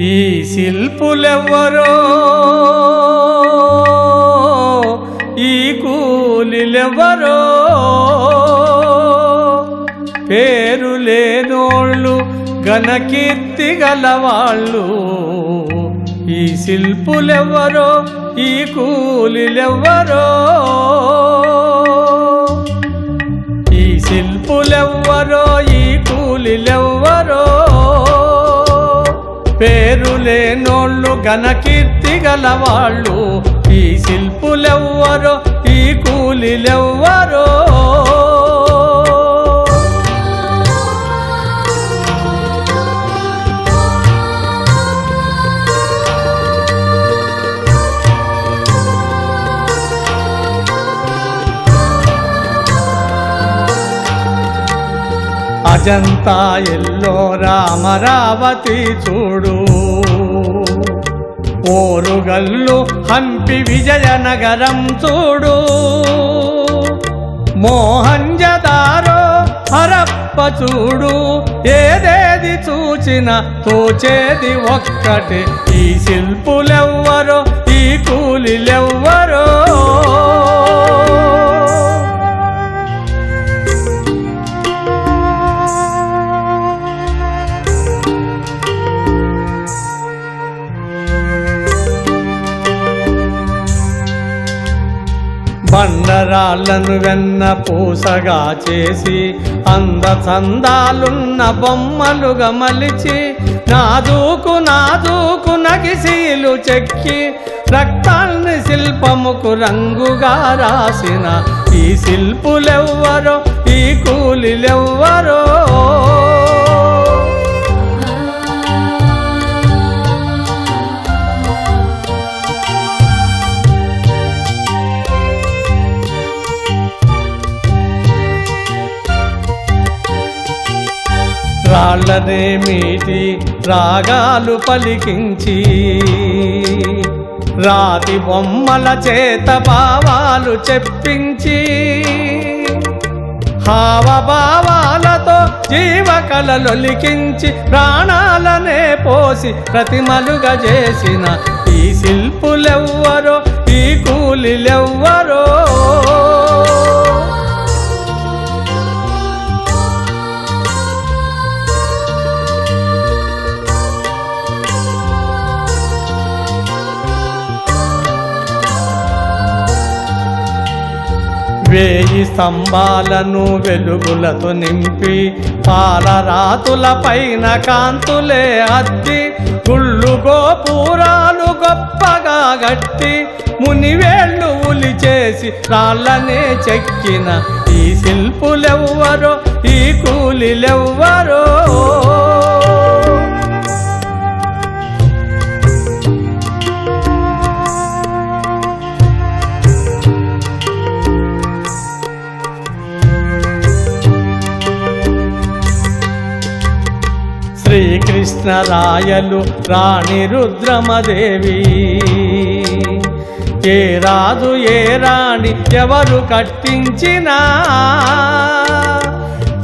ఈ శిల్పులెవ్వరో ఈ కూలిలెవ్వరో పేరు లేనోళ్ళు ఘనకీర్తి గలవాళ్ళు ఈ శిల్పులెవ్వరో ఈ కూలిలెవ్వరో ఈ శిల్పులెవ్వరో ఈ కూలిలెవ్వరో పేరు లేనోళ్ళు ఘనకీర్తి గలవాళ్ళు ఈ శిల్పులెవ్వరో ఈ కూలిలెవ్వరో అజంతా ఎల్లోరా అమరావతి చూడు ఓరుగల్లు హంపి విజయనగరం చూడు మోహంజదారో హరప్ప చూడు ఏదేది చూచిన తోచేది ఒక్కటే ఈ శిల్పులెవ్వరో ఈ కూలిలెవ్వరో బండరాళ్లను వెన్న పూసగా చేసి అందచందాలున్న బొమ్మలుగా మలిచి నాజూకు నాజూకు నగిసీలు చెక్కి రక్తాల్ని శిల్పముకు రంగుగా రాసిన ఈ శిల్పులెవ్వరో ఈ కూలిలెవ్వరో రాళ్ళనే మీటి రాగాలు పలికించి రాతి బొమ్మల చేత భావాలు చెప్పించి హావభావాలతో జీవకళలొలికించి ప్రాణాలనే పోసి ప్రతిమలుగా చేసిన ఈ శిల్పులెవ్వరో ఈ కూలిలెవ్వరో వేయి స్తంభాలను వెలుగులతో నింపి పాలరాతుల పైన కాంతులే అద్ది గుళ్ళు గోపురాలు గొప్పగా గట్టి మునివేళ్ళు ఉలి చేసి రాళ్ళనే చెక్కిన ఈ శిల్పులెవ్వరో ఈ కూలిలెవ్వరో శ్రీకృష్ణరాయలు రాణి రుద్రమదేవి ఏ రాజు ఏ రాణి ఎవరు కట్టించినా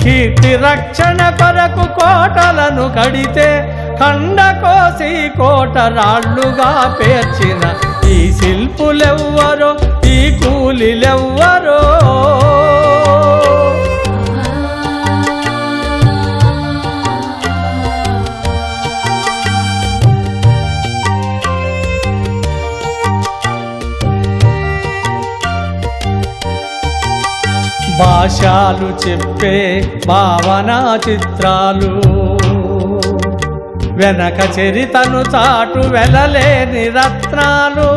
కీర్తి రక్షణ కొరకు కోటలను కడితే ఖండకోసి కోట రాళ్ళుగా పేర్చిన ఈ శిల్పులెవ్వరో ఈ కూలిలెవ్వరో భాషలు చెప్పే భావనా చిత్రాలు వెనక చరితను చాటు వెలలేని రత్నాలు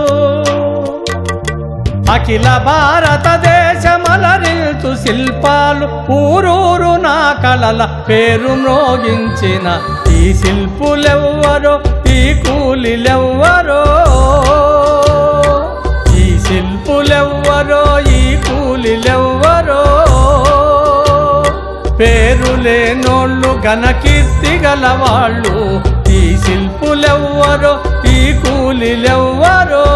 అఖిల భారతదేశమలరిల్చు శిల్పాలు ఊరూరు నా కళల పేరు మ్రోగించిన ఈ శిల్పులెవ్వరో ఈ కూలిలెవ్వరో ఈ శిల్పులెవ్వరో ఈ కూలిలెవ్వరో పేరు లేనోళ్ళు ఘనకీర్తి గలవాళ్ళు ఈ శిల్పులెవ్వరో ఈ కూలిలెవ్వరో